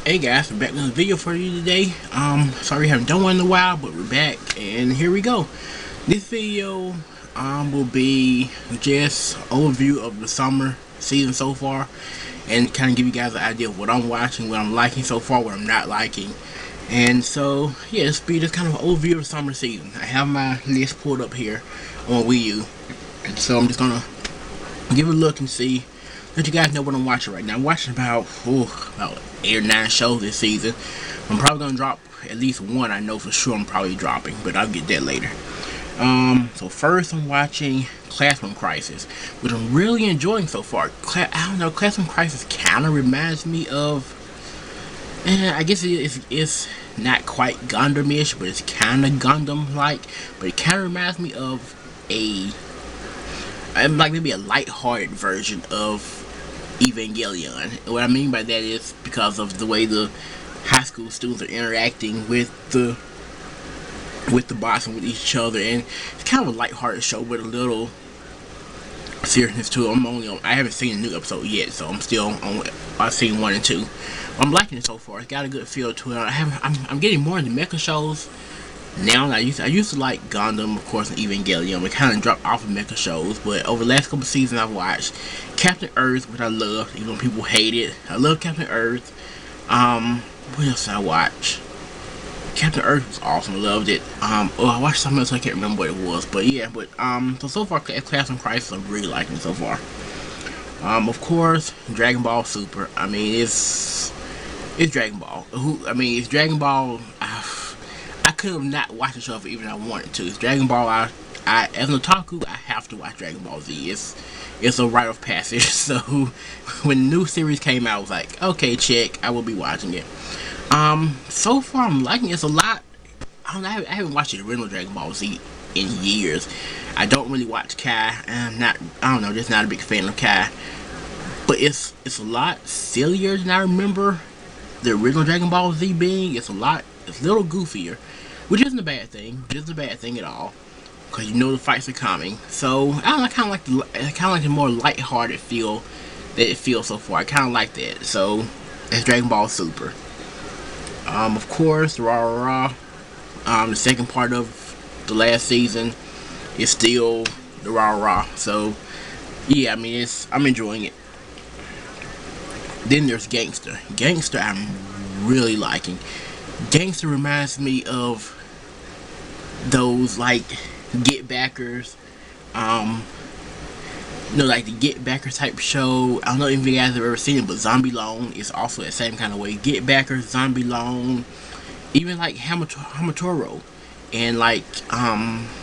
Hey guys, I'm back with a video for you today. Sorry we haven't done one in a while, but we're back and here we go. This video will be just overview of the summer season so far and kind of give you guys an idea of what I'm watching, what I'm liking so far, what I'm not liking. And so yeah, this will be just kind of an overview of the summer season. I have my list pulled up here on Wii U, and so I'm just gonna give it a look and see, let you guys know what I'm watching right now. I'm watching about 8 or 9 shows this season. I'm probably gonna drop at least one. I know for sure I'm probably dropping, but I'll get that later. So first I'm watching Classroom Crisis, which I'm really enjoying so far. I don't know, Classroom Crisis kind of reminds me of, I guess it's not quite Gundam-ish, but it's kind of Gundam-like. But it kind of reminds me of like maybe a light-hearted version of Evangelion. What I mean by that is because of the way the high school students are interacting with the boss and with each other, and it's kind of a light-hearted show with a little seriousness to it. I haven't seen a new episode yet, so I'm still on. I've seen 1 and 2. I'm liking it so far. It's got a good feel to it. I'm getting more into mecha shows now. I used to like Gundam, of course, and Evangelion. We kind of dropped off of mecha shows, but over the last couple seasons I've watched Captain Earth, which I love, even though people hate it. I love Captain Earth. What else did I watch? Captain Earth was awesome. I loved it. I watched something else, I can't remember what it was, but yeah. But so far, Classroom Crisis, I'm really liking it so far. Of course, Dragon Ball Super. I mean, it's Dragon Ball. It's Dragon Ball. I could have not watched the show if even I wanted to. It's Dragon Ball. I as an otaku, I have to watch Dragon Ball Z. It's a rite of passage. So when the new series came out, I was like, okay, check. I will be watching it. So far I'm liking it. It's a lot. I haven't watched the original Dragon Ball Z in years. I don't really watch Kai. I don't know, just not a big fan of Kai. But it's a lot sillier than I remember the original Dragon Ball Z being. It's a little goofier, which isn't a bad thing. It isn't a bad thing at all, because you know the fights are coming. So I kind of like the more light-hearted feel that it feels so far. I kind of like that. So that's Dragon Ball Super. Of course, Rah. The second part of the last season is still the Rah. So yeah, I'm enjoying it. Then there's Gangster. Gangster I'm really liking. Gangster reminds me of those like Get Backers, like the Get Backer type show. I don't know if you guys have ever seen it, but Zombie Long is also the same kind of way. Get Backers, Zombie Long, even like Hamatoro, and like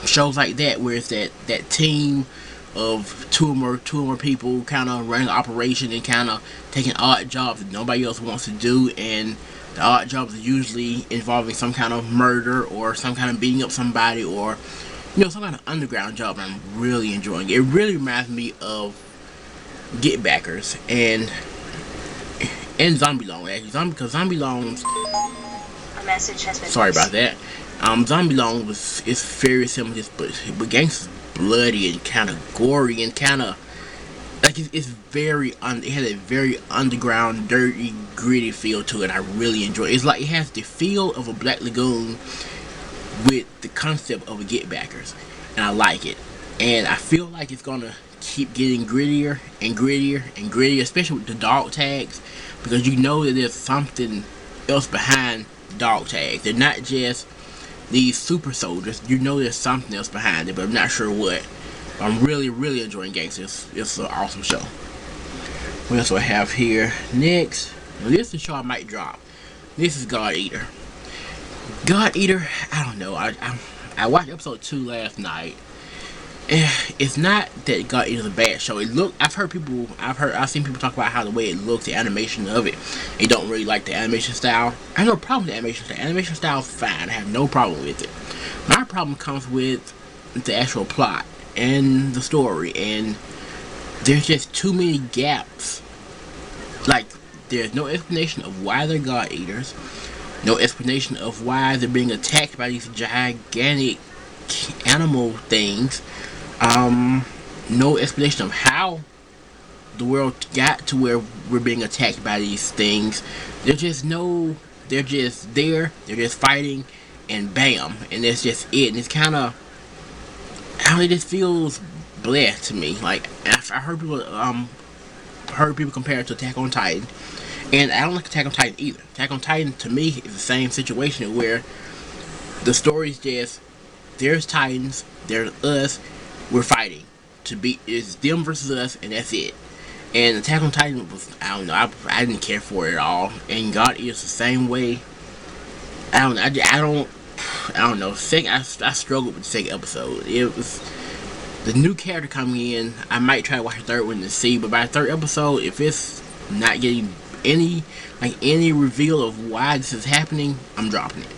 shows like that where it's that team of two or more people kind of running an operation and kind of taking odd jobs that nobody else wants to do, and the odd jobs are usually involving some kind of murder or some kind of beating up somebody, or some kind of underground job. I'm really enjoying it. It really reminds me of Get Backers and Zombie Long, actually. Because Zombie Long's, A message has been sorry about that. Zombie Long is very similar, but Gangster's bloody and kind of gory and kind of like it has a very underground, dirty, gritty feel to it. I really enjoy it. It's like it has the feel of a Black Lagoon with the concept of a Get Backers, and I like it. And I feel like it's gonna keep getting grittier and grittier and grittier, especially with the dog tags, because you know that there's something else behind dog tags. They're not just these super soldiers. You know there's something else behind it, but I'm not sure what. I'm really enjoying Gangster. It's an awesome show. What else do I have here? Next, this is a show I might drop. This is God Eater. God Eater, I don't know. I watched episode 2 last night. It's not that God Eater is a bad show. I've seen people talk about how the way it looks, the animation of it. They don't really like the animation style. I have no problem with the animation style. Animation style is fine. I have no problem with it. My problem comes with the actual plot and the story, and there's just too many gaps. Like, there's no explanation of why they're God Eaters. No explanation of why they're being attacked by these gigantic animal things. No explanation of how the world got to where we're being attacked by these things, they're just there, they're just fighting, and bam, and that's just it. And it's kind of, I don't know, it just feels blessed to me. Like I heard people compare it to Attack on Titan, and I don't like Attack on Titan either. Attack on Titan to me is the same situation where the story's just, there's Titans, there's us, we're fighting to beat, it's them versus us, and that's it. And Attack on Titan was, I don't know, I didn't care for it at all. And God is the same way. I don't know. I struggled with the second episode. It was the new character coming in. I might try to watch the third one to see, but by the third episode, if it's not getting any reveal of why this is happening, I'm dropping it.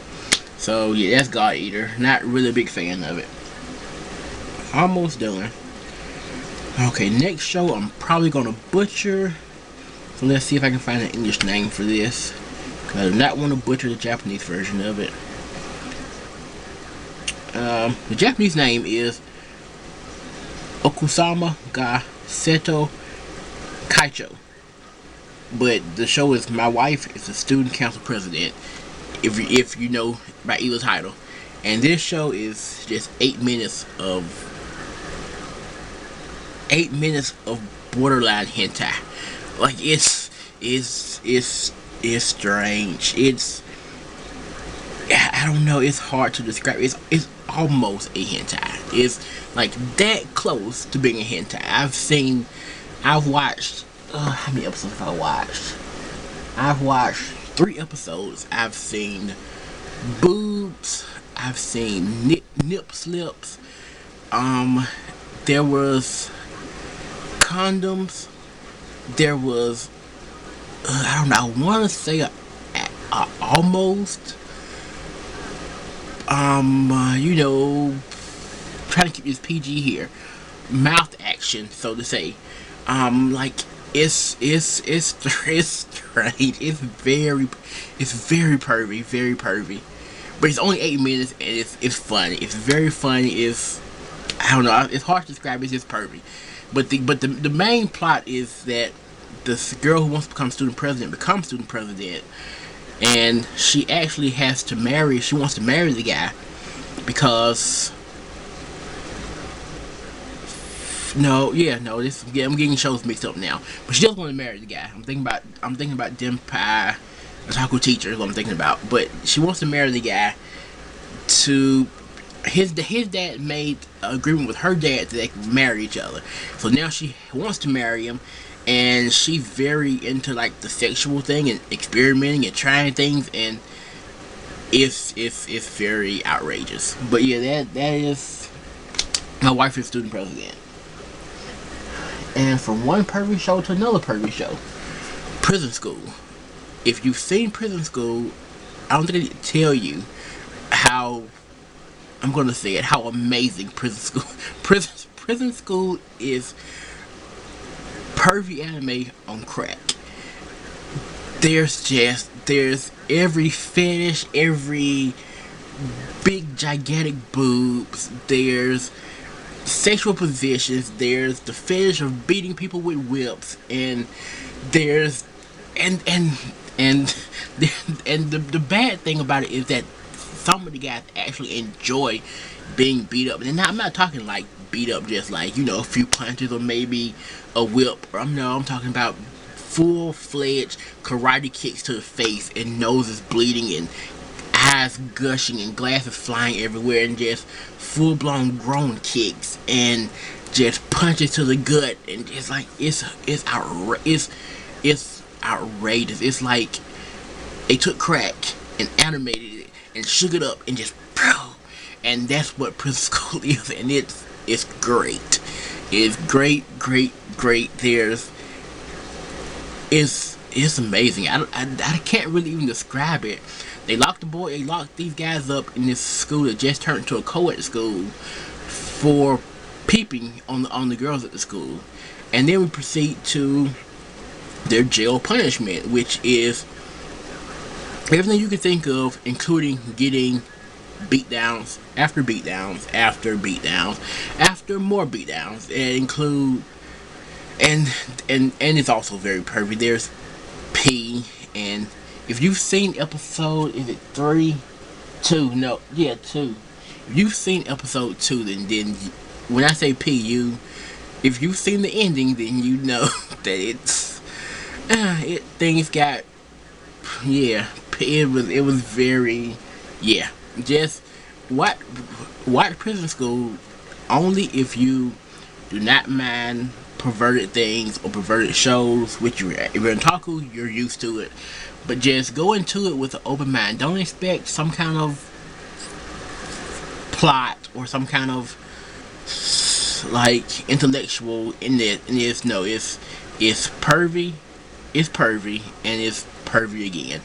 So yeah, that's God Eater. Not really a big fan of it. Almost done. Okay, next show I'm probably gonna butcher. So let's see if I can find an English name for this. Cause I do not want to butcher the Japanese version of it. The Japanese name is Okusama ga Seto Kaicho. But the show is My Wife is the Student Council President. If you know by either title. And this show is just 8 minutes of borderline hentai. Like it's strange. I don't know. It's hard to describe. It's almost a hentai. It's like that close to being a hentai. I've watched. How many episodes have I watched? I've watched 3 episodes. I've seen boobs. I've seen nip slips. There was condoms. There was I don't know. I want to say almost. You know, trying to keep this PG here. Mouth action, so to say. Like it's strange. It's very pervy, very pervy. But it's only 8 minutes and it's funny. It's very funny. I don't know. It's hard to describe. It's just pervy. But the main plot is that this girl who wants to become student president becomes student president, and she actually has to marry. She wants to marry the guy because I'm getting shows mixed up now. But she doesn't want to marry the guy. I'm thinking about Denpai Otaku Teacher is what I'm thinking about. But she wants to marry the guy. To his dad made an agreement with her dad that they could marry each other. So now she wants to marry him, and she's very into like the sexual thing and experimenting and trying things, and it's very outrageous. But yeah, that is My Wife is Student President. And from one pervy show to another pervy show, Prison School. If you've seen Prison School, I don't think I need to tell you how, I'm gonna say it, how amazing Prison School is. Pervy anime on crack. There's every fetish, every big gigantic boobs, there's sexual positions, there's the fetish of beating people with whips, and there's the bad thing about it is that some of the guys actually enjoy being beat up. And I'm not talking like beat up just like, you know, a few punches or maybe a whip. I'm talking about full-fledged karate kicks to the face and noses bleeding and eyes gushing and glasses flying everywhere, and just full-blown grown kicks and just punches to the gut, and it's like it's outrageous. It's like they took crack and animated it and shook it up and just and that's what Prison School is, and it's great. It's great. It's amazing. I can't really even describe it. They locked these guys up in this school that just turned into a co-ed school for peeping on the girls at the school, and then we proceed to their jail punishment, which is everything you can think of, including getting beatdowns after beatdowns after beatdowns after more beatdowns, and include and and it's also very pervy. There's P, and if you've seen episode, is it 3, 2? No, yeah, 2. If you've seen episode 2, then when I say P, if you've seen the ending, then you know that things got, yeah. It was very, yeah. Just what watch Prison School only if you do not mind perverted things or perverted shows, which if you're in Taku, you're used to it. But just go into it with an open mind. Don't expect some kind of plot or some kind of like intellectual in it. And it's pervy, and it's pervy again.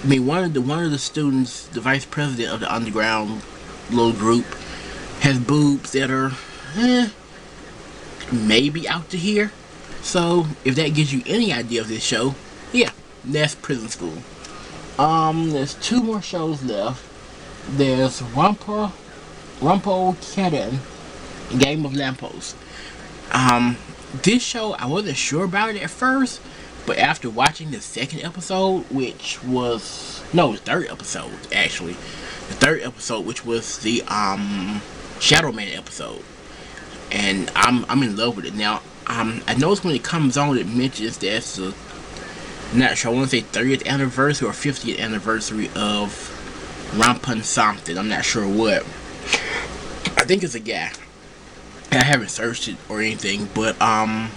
I mean, one of the students, the vice president of the underground little group, has boobs that are maybe out to here. So if that gives you any idea of this show, yeah, that's Prison School. There's 2 more shows left. There's Rumpo Kitten, Game of Lamppost. This show I wasn't sure about it at first, but after watching the second episode, which was the third episode actually, which was the Shadow Man episode, and I'm in love with it now. I noticed when it comes on, it mentions that it's the, not sure, I want to say 30th anniversary or 50th anniversary of Rampun something. I'm not sure what. I think it's a guy. I haven't searched it or anything, but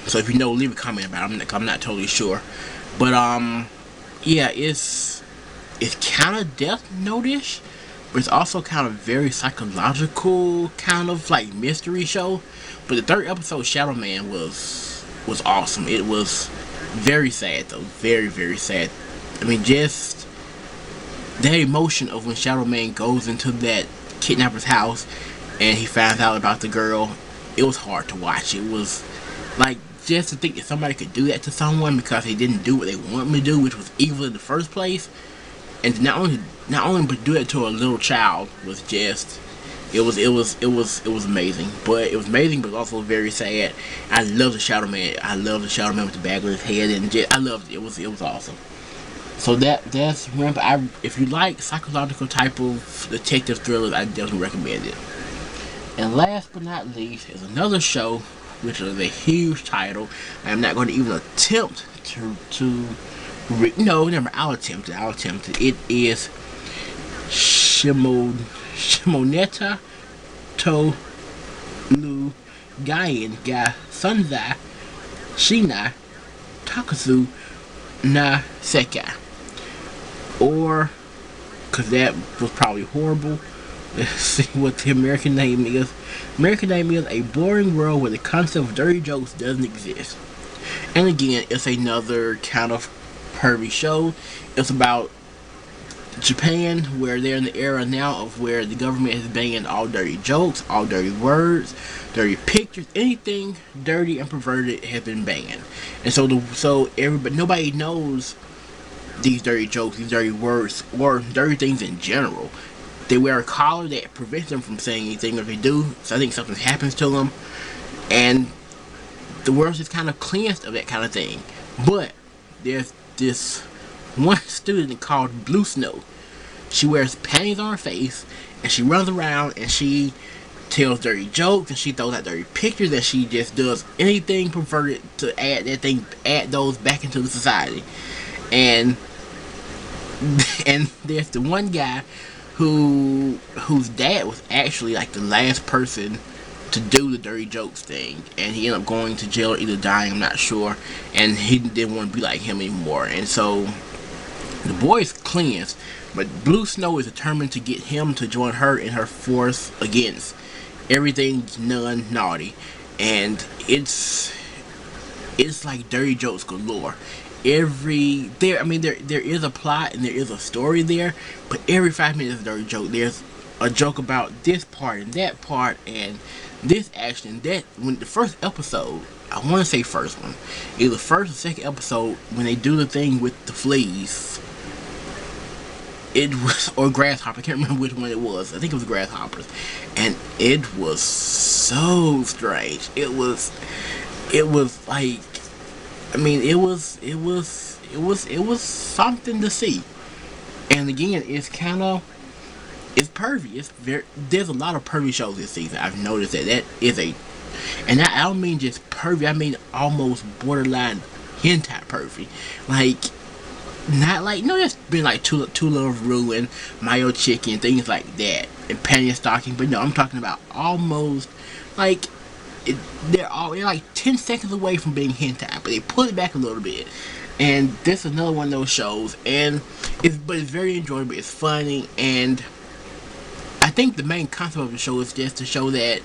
so if you know, leave a comment about it. I'm not totally sure, but yeah, it's kind of Death Note-ish, but it's also kind of very psychological, kind of like mystery show. But the third episode, Shadow Man, was awesome. It was very sad though, very very sad. I mean, just that emotion of when Shadow Man goes into that kidnapper's house and he finds out about the girl. It was hard to watch. It was like, just to think that somebody could do that to someone because they didn't do what they wanted them to do, which was evil in the first place, and not only but do it to a little child was just, it was amazing. But it was amazing, but also very sad. I love the Shadow Man. I love the Shadow Man with the bag on his head, and just, I loved it. It was awesome. So that's Ramp. If you like psychological type of detective thrillers, I definitely recommend it. And last but not least is another show, which is a huge title. I am not going to even attempt no, never. I'll attempt it. It is Shimoneta to Lu Gaien ga Sunzai Shina Takasu na Seka. Or, because that was probably horrible. Let's see what the American name is. American name is A Boring World Where the Concept of Dirty Jokes Doesn't Exist. And again, it's another kind of pervy show. It's about Japan, where they're in the era now of where the government has banned all dirty jokes, all dirty words, dirty pictures, anything dirty and perverted has been banned. And so everybody, nobody knows these dirty jokes, these dirty words, or dirty things in general. They wear a collar that prevents them from saying anything. If they do, so I think something happens to them, and the world is kind of cleansed of that kind of thing. But there's this one student called Blue Snow. She wears panties on her face, and she runs around and she tells dirty jokes, and she throws out dirty pictures, and she just does anything perverted to add those back into the society. And there's the one guy whose dad was actually like the last person to do the dirty jokes thing, and he ended up going to jail or either dying, I'm not sure, and he didn't want to be like him anymore. And so the boy is cleansed, but Blue Snow is determined to get him to join her in her force against everything non-naughty. And it's like dirty jokes galore. There is a plot and there is a story there, but every 5 minutes is a dirty joke. There's a joke about this part and that part and this action. That, when the first episode, I want to say first one, either the first or second episode, when they do the thing with the fleas, it was, or grasshopper, I can't remember which one it was. I think it was grasshoppers, and it was so strange. It was it was like, I mean, it was something to see. And again, it's pervy. There's a lot of pervy shows this season. I've noticed that is a, and I don't mean just pervy. I mean almost borderline hentai pervy. Like, not like, no, there's been like Two Love Ruin, Mayo Chicken, things like that, and Panty Stocking. But no, I'm talking about almost like they're like 10 seconds away from being hentai, but they pull it back a little bit. And this is another one of those shows, and it's very enjoyable. It's funny, and I think the main concept of the show is just to show that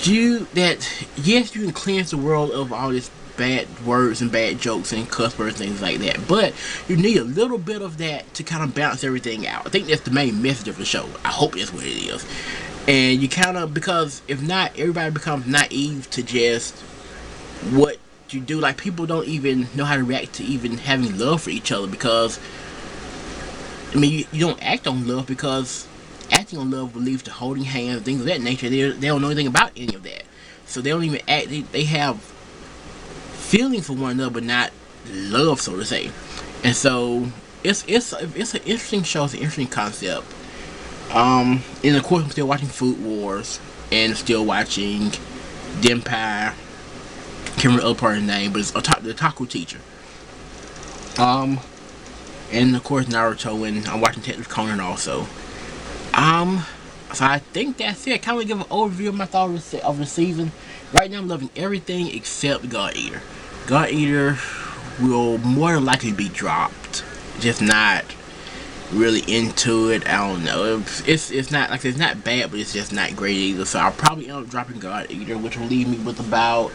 yes, you can cleanse the world of all this bad words and bad jokes and cuss words and things like that, but you need a little bit of that to kind of balance everything out. I think that's the main message of the show. I hope that's what it is. And you kind of, because if not, everybody becomes naive to just what you do. Like, people don't even know how to react to even having love for each other, because I mean, you don't act on love, because acting on love will lead to holding hands, things of that nature. They don't know anything about any of that, so they don't even act. They have feelings for one another, but not love, so to say. And so it's an interesting show. It's an interesting concept. And of course, I'm still watching Food Wars, and still watching Denpai. Can't remember the other part of the name, but it's the Taco Teacher. And of course Naruto, and I'm watching Detective Conan also. So I think that's it. I kind of give an overview of my thoughts of the season. Right now, I'm loving everything except God Eater. God Eater will more than likely be dropped. Just not really into it. I don't know. It's not like, it's not bad, but it's just not great either. So I'll probably end up dropping God Eater, which will leave me with about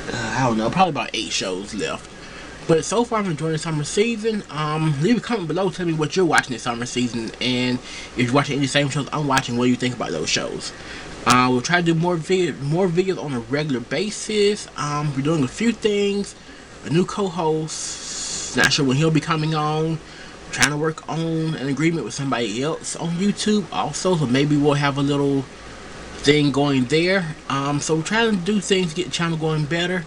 I don't know, probably about 8 shows left. But so far, I'm enjoying the summer season. Leave a comment below, tell me what you're watching this summer season, and if you're watching any same shows I'm watching, what do you think about those shows? We'll try to do more videos on a regular basis. We're doing a few things. A new co-host, not sure when he'll be coming on. Trying to work on an agreement with somebody else on YouTube also, so maybe we'll have a little thing going there. So we're trying to do things to get the channel going better.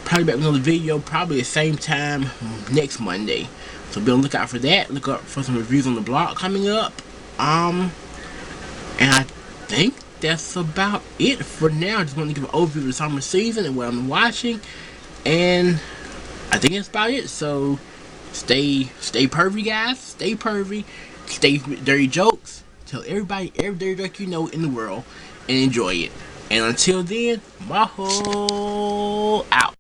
Probably back with another video, probably the same time next Monday. So be on the lookout for that. Look up for some reviews on the blog coming up. And I think that's about it for now. I just want to give an overview of the summer season and what I'm watching. And I think that's about it. So stay pervy, guys. Stay pervy. Stay dirty jokes. Tell everybody every dirty joke you know in the world, and enjoy it. And until then, Maho out.